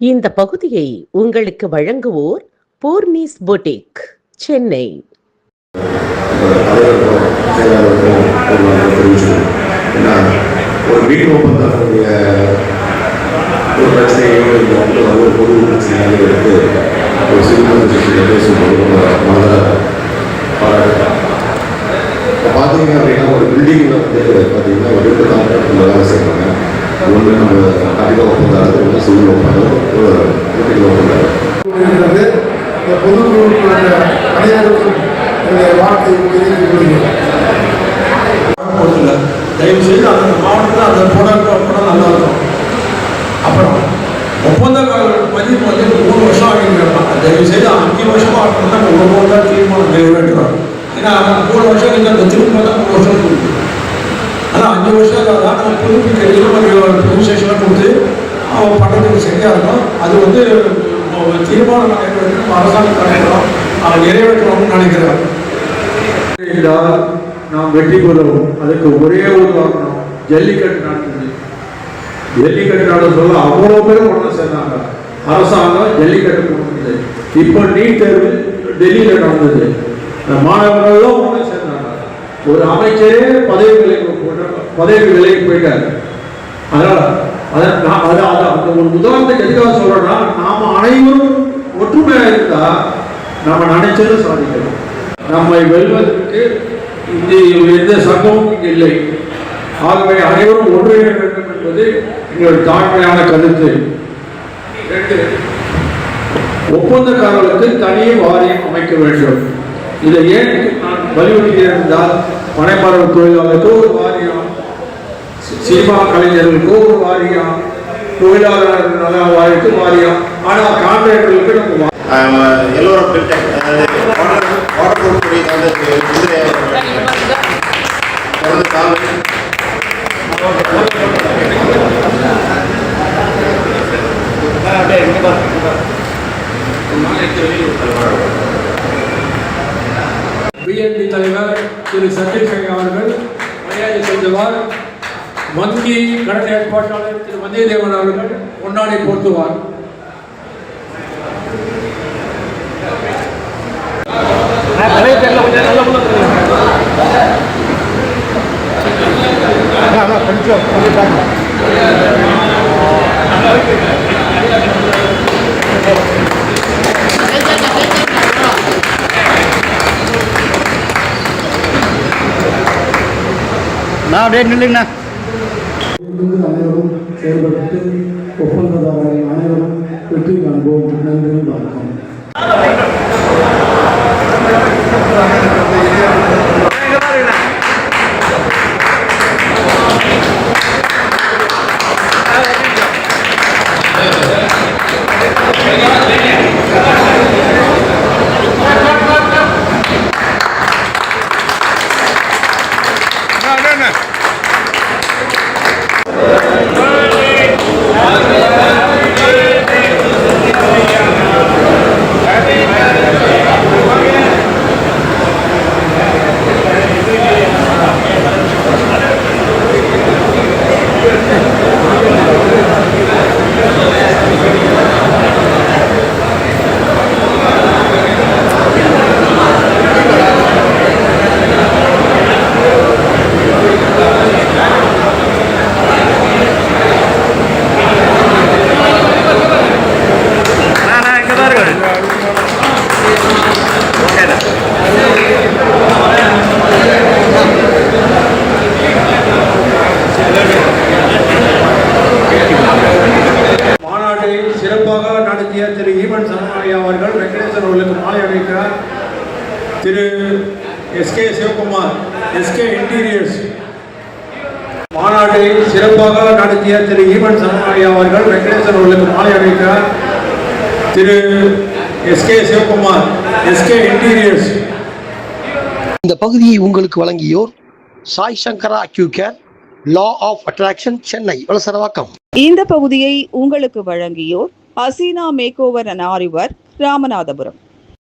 இந்த பகுதியை உங்களுக்கு வழங்குவோர் பூர்ணிஸ் பொட்டிக், சென்னை. ஒரு வீட்டு ஒப்பந்தத்துடைய ஒரு பிரச்சனையோ இல்லை ஒரு பொது பிரச்சனையாக எடுத்து ஒரு சிறுமணத்தில் பேசும்போது இப்போ பார்த்தீங்க அப்படின்னா ஒரு பில்டிங்கில் வந்து பார்த்தீங்கன்னா ஒரு 2 கான்ட்ராக்டில் வேலை செய்வாங்க. ஒன்று நம்ம கட்டிட ஒப்பந்தாளர், ஒன்று சிவில் ஒப்பந்தம், ஒரு வீட்டுக்கு ஒப்பந்தாளர். இந்த பொதுக்குழுக்களுடைய அனைவருக்கும் வார்த்தை தயவு செய்து அந்த மாவட்டத்தில் அந்த போனால் நல்லா இருக்கும். அப்புறம் ஒப்பந்தக்காரர்கள் மதிப்பு வந்து 3 வருஷம் ஆகிருக்காங்க. தயவு செய்து 5 வருஷமாக ஆகணும்னா ஒரு தான் தீர்மானம் நிறைவேற்றுறாங்க. ஏன்னா 3 வருஷம் இல்லை, அந்த திரும்ப தான் 3 வருஷம் கொடுக்குது. ஆனால் 5 வருஷம் தான் நம்ம புதுப்பிக்க புது ஸ்டேஷனாக கொடுத்து அவங்க பண்ணுறதுக்கு சரியாக இருக்கும். அது வந்து தீர்மானம் நிறைவேற்றணும், அரசாங்கம் கிடைக்கணும், அவங்க நிறைவேற்றணும்னு நினைக்கிறாங்க. நாம் வெற்றி பெறுவோம். அதுக்கு ஒரே ஒரு காரணம், ஜல்லிக்கட்டு நடந்தது. ஜல்லிக்கட்டு நடந்தது அவ்வளோ பேரும் ஒன்று சேர்ந்தாங்க. அரசாங்கம் ஜல்லிக்கட்டு கொடுத்தது. இப்போ நீட் தேர்வு டெல்லியில் நடந்தது, மாணவர்களும் ஒன்று சேர்ந்தாங்க. ஒரு அமைச்சரே பதவி விலைக்கு போயிட்டார். அதனால் அந்த ஒரு உதாரணத்துக்கு எதுக்காக சொல்கிறோன்னா, நாம் அனைவரும் ஒற்றுமையாக இருந்தால் நம்ம நினைச்சதை சாதிக்கலாம். நம்மை வெல்வதற்கு எந்த சங்கமும் இங்கே இல்லை. ஆகவே அனைவரும் ஒன்றிணைய வேண்டும் என்பது எங்களுடைய தாழ்மையான கருத்து. 2, ஒப்பந்தக்காரர்களுக்கு தனி வாரியம் அமைக்க வேண்டும். இதை ஏன் நான் வலியுறுத்துகிறேன் என்றால், பனைமரம் தொழிலாளருக்கு ஒரு வாரியம், சினிமா கலைஞர்களுக்கு ஒரு வாரியம், தொழிலாளர் நல வாரியத்துக்கு வாரியம். ஆனால் கான்ட்ராக்டர்களுக்கு நம்ம எல்லோரும் பிஎன்பி தலைவர் திரு சத்யசேகர் அவர்கள் மரியாதை செலுத்துவார். வங்கி கடன் ஏற்பாட்டாளர் திரு வந்தியத்தேவன் அவர்கள் பொன்னாடை போர்த்துவார். அனைவரும் செயல்பட்டு ஒப்பந்ததாரர்கள் அனைவரும் வெற்றி காண்போம். நன்றி, வணக்கம். திரு ஈவன் சரணாலயா அவர்கள் வெங்கடேசன் அவர்களுக்கு மாலை அணிவிக்கிறார். Thiru SK Sivakumar, SK interiors மாநாட்டை சிறப்பாக நடத்திய திரு ஈவன் சரணாலயா அவர்கள் வெங்கடேசன் அவர்களுக்கு மாலை அணிவிக்கிறார். Thiru SK Sivakumar, SK interiors. இந்த பகுதியை உங்களுக்கு வழங்கியோர் Sai Sankara acute care, law of attraction, Chennai, Valasaravakkam. இந்த பகுதியை உங்களுக்கு வழங்கியோர் அசீனா மேக் ஓவர் அண்ட் ஆரிவர், ராமநாதபுரம்.